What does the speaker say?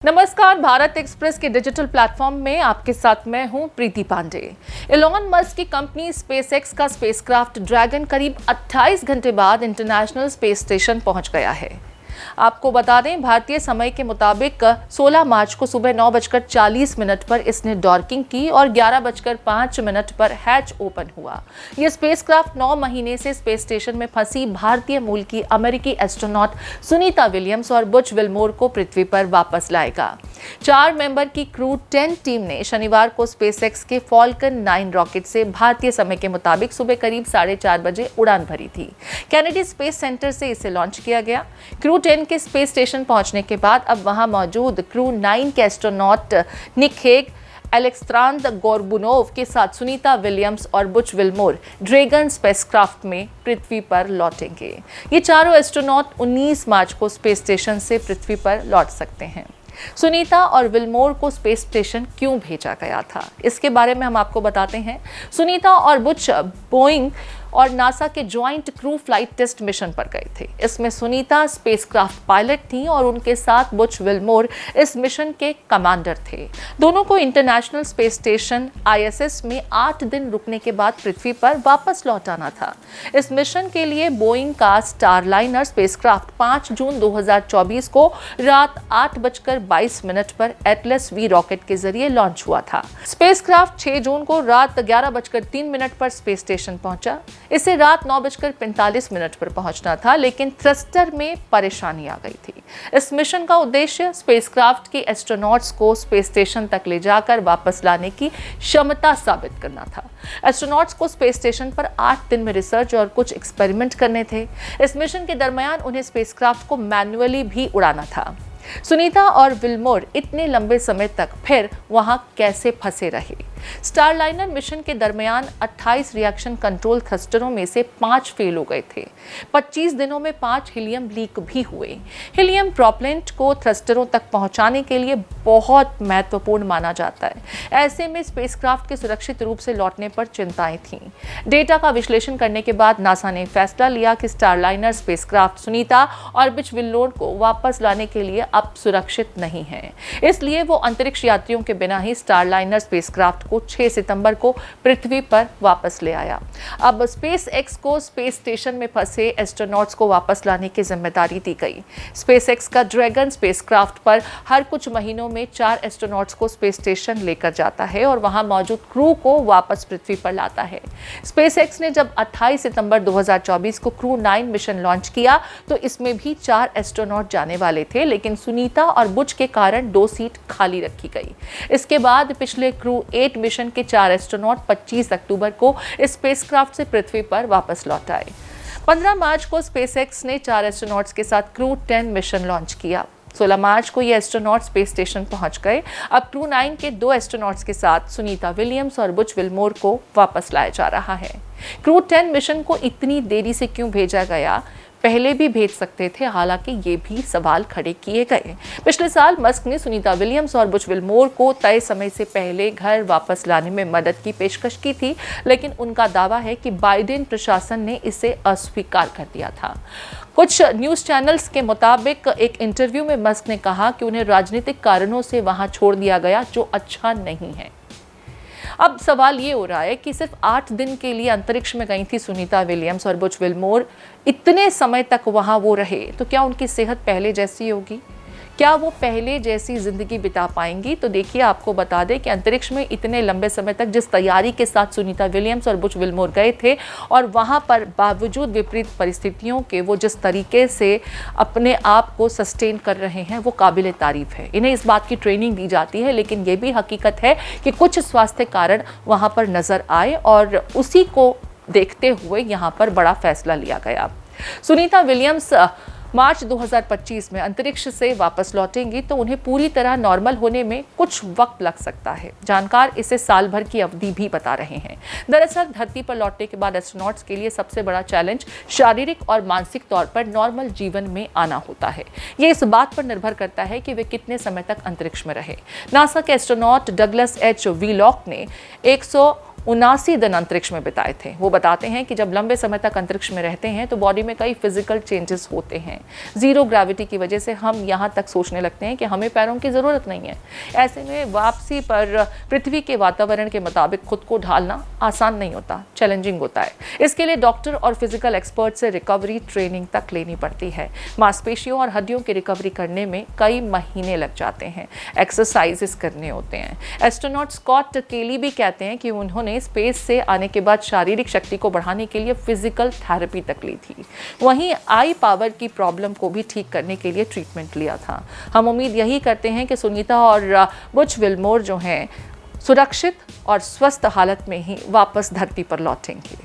नमस्कार, भारत एक्सप्रेस के digital platform में आपके साथ मैं हूं प्रीति पांडे। इलॉन मस्क की कंपनी स्पेसएक्स का स्पेसक्राफ्ट ड्रैगन करीब 28 घंटे बाद इंटरनेशनल स्पेस स्टेशन पहुंच गया है। आपको बता दें, भारतीय समय के मुताबिक 16 मार्च को सुबह 9:40 पर इसने डॉकिंग की और 11:05 पर हैच ओपन हुआ। यह स्पेसक्राफ्ट 9 महीने से स्पेस स्टेशन में फंसी भारतीय मूल की अमेरिकी एस्ट्रोनॉट सुनीता विलियम्स और बुच विल्मोर को पृथ्वी पर वापस लाएगा। 4 मेंबर की क्रू 10 टीम ने शनिवार को स्पेसएक्स के फॉल्कन 9 रॉकेट से भारतीय समय के मुताबिक सुबह करीब 4:30 बजे उड़ान भरी थी। कैनेडी स्पेस सेंटर से इसे लॉन्च किया गया। क्रू 10 के स्पेस स्टेशन पहुंचने के बाद अब वहां मौजूद क्रू 9 के एस्ट्रोनॉट निक हेग, एलेक्सांद्र गोर्बुनोव के साथ सुनीता विलियम्स और बुच विल्मोर ड्रैगन स्पेसक्राफ्ट में पृथ्वी पर लौटेंगे। ये चारों एस्ट्रोनॉट 19 मार्च को स्पेस स्टेशन से पृथ्वी पर लौट सकते हैं। सुनीता और विल्मोर को स्पेस स्टेशन क्यों भेजा गया था, इसके बारे में हम आपको बताते हैं। सुनीता और बुच बोइंग और नासा के joint crew flight test mission पर गए थे। इसमें सुनीता स्पेसक्राफ्ट पायलट थी और उनके साथ बुच विल्मोर इस मिशन के कमांडर थे। दोनों को इंटरनेशनल स्पेस स्टेशन ISS में 8 दिन रुकने के बाद पृथ्वी पर वापस लौट आना था। इस मिशन के लिए बोइंग का स्टारलाइनर स्पेसक्राफ्ट 5 जून 2024 को रात 8:22 पर एटलस V रॉकेट के जरिए लॉन्च हुआ था। स्पेसक्राफ्ट 6 जून को रात 11:03 पर स्पेस स्टेशन पहुंचा। इसे रात 9:45 पर पहुंचना था, लेकिन थ्रस्टर में परेशानी आ गई थी। इस मिशन का उद्देश्य स्पेसक्राफ्ट के एस्ट्रोनॉट्स को स्पेस स्टेशन तक ले जाकर वापस लाने की क्षमता साबित करना था। एस्ट्रोनॉट्स को स्पेस स्टेशन पर 8 दिन में रिसर्च और कुछ एक्सपेरिमेंट करने थे। इस मिशन के दरमियान उन्हें स्पेसक्राफ्ट को मैन्युअली भी उड़ाना था। सुनीता और विल्मोर इतने लंबे समय तक फिर वहां कैसे फंसे रहे? स्टारलाइनर मिशन के दरमियान 28 रिएक्शन कंट्रोल थ्रस्टरों में से 5 फेल हो गए थे। 25 दिनों में 5 हीलियम लीक भी हुए। हीलियम प्रोपेलेंट को थ्रस्टरों तक पहुंचाने के लिए बहुत महत्वपूर्ण माना जाता है। ऐसे में स्पेसक्राफ्ट के सुरक्षित रूप से लौटने पर चिंताएं थीं। डेटा का विश्लेषण करने के बाद नासा ने फैसला लिया कि स्टारलाइनर स्पेसक्राफ्ट सुनीता और बुच विल्मोर को वापस लाने के लिए अब सुरक्षित नहीं है। इसलिए वो अंतरिक्ष यात्रियों के बिना ही स्टारलाइनर स्पेसक्राफ्ट को 6 सितंबर को पृथ्वी पर वापस ले आया। अब स्पेसएक्स को स्पेस स्टेशन में फंसे एस्ट्रोनॉट्स को वापस लाने की जिम्मेदारी दी गई। स्पेसएक्स का ड्रैगन स्पेसक्राफ्ट पर हर कुछ महीनों में 4 एस्ट्रोनॉट्स को स्पेस स्टेशन लेकर जाता है और वहां मौजूद क्रू को वापस पृथ्वी पर लाता है। स्पेसएक्स ने जब 28 सितंबर 2024 को क्रू 9 मिशन लॉन्च किया तो इसमें भी 4 एस्ट्रोनॉट जाने वाले थे, लेकिन सुनीता और बुच के कारण 2 सीट खाली रखी गई। इसके बाद पिछले क्रू 8 मिशन के 4 एस्ट्रोनॉट 25 अक्टूबर को इस स्पेसक्राफ्ट से पृथ्वी पर वापस लौट आए। 15 मार्च को स्पेसएक्स ने 4 एस्ट्रोनॉट्स के साथ क्रू 10 मिशन लॉन्च किया। 16 मार्च को ये एस्ट्रोनॉट स्पेस स्टेशन पहुंच गए। अब क्रू 9 के 2 एस्ट्रोनॉट्स के साथ सुनीता विलियम्स और बुच विल्मोर को वापस लाया जा रहा है। क्रू 10 मिशन को इतनी देरी से क्यों भेजा गया? पहले भी भेज सकते थे, हालांकि ये भी सवाल खड़े किए गए। पिछले साल मस्क ने सुनीता विलियम्स और बुच विल्मोर को तय समय से पहले घर वापस लाने में मदद की पेशकश की थी, लेकिन उनका दावा है कि बाइडेन प्रशासन ने इसे अस्वीकार कर दिया था। कुछ न्यूज़ चैनल्स के मुताबिक एक इंटरव्यू में मस्क ने कहा कि उन्हें राजनीतिक कारणों से वहां छोड़ दिया गया, जो अच्छा नहीं है। अब सवाल ये हो रहा है कि सिर्फ 8 दिन के लिए अंतरिक्ष में गई थी सुनीता विलियम्स और बुच विल्मोर, इतने समय तक वहां वो रहे, तो क्या उनकी सेहत पहले जैसी होगी? क्या वो पहले जैसी जिंदगी बिता पाएंगी? तो देखिए, आपको बता दें कि अंतरिक्ष में इतने लंबे समय तक जिस तैयारी के साथ सुनीता विलियम्स और बुच विल्मोर गए थे और वहां पर बावजूद विपरीत परिस्थितियों के वो जिस तरीके से अपने आप को सस्टेन कर रहे हैं, वो काबिल तारीफ है। इन्हें इस बात की ट्रेनिंग दी जाती है, लेकिन ये भी हकीकत है कि कुछ स्वास्थ्य कारण वहां पर नजर आए और उसी को देखते हुए यहाँ पर बड़ा फैसला लिया गया। सुनीता विलियम्स मार्च 2025 में अंतरिक्ष से वापस लौटेंगी, तो उन्हें पूरी तरह नॉर्मल होने में कुछ वक्त लग सकता है। जानकार इसे साल भर की अवधि भी बता रहे हैं। दरअसल धरती पर लौटने के बाद एस्ट्रोनॉट्स के लिए सबसे बड़ा चैलेंज शारीरिक और मानसिक तौर पर नॉर्मल जीवन में आना होता है। ये इस बात पर निर्भर करता है कि वे कितने समय तक अंतरिक्ष में रहे। नासा के एस्ट्रोनॉट डगलस H. वीलॉक ने 79 दिन अंतरिक्ष में बिताए थे। वो बताते हैं कि जब लंबे समय तक अंतरिक्ष में रहते हैं तो बॉडी में कई फिजिकल चेंजेस होते हैं। जीरो ग्रेविटी की वजह से हम यहाँ तक सोचने लगते हैं कि हमें पैरों की ज़रूरत नहीं है। ऐसे में वापसी पर पृथ्वी के वातावरण के मुताबिक खुद को ढालना आसान नहीं होता, चैलेंजिंग होता है। इसके लिए डॉक्टर और फिजिकल एक्सपर्ट से रिकवरी ट्रेनिंग तक लेनी पड़ती है। मांसपेशियों और हड्डियों की रिकवरी करने में कई महीने लग जाते हैं। एक्सरसाइजेस करने होते हैं। एस्ट्रोनॉट स्कॉट केली भी कहते हैं कि उन्होंने स्पेस से आने के बाद शारीरिक शक्ति को बढ़ाने के लिए फिजिकल थेरेपी तक ली थी। वहीं आई पावर की प्रॉब्लम को भी ठीक करने के लिए ट्रीटमेंट लिया था। हम उम्मीद यही करते हैं कि सुनीता और बुच विल्मोर जो हैं सुरक्षित और स्वस्थ हालत में ही वापस धरती पर लौटेंगे।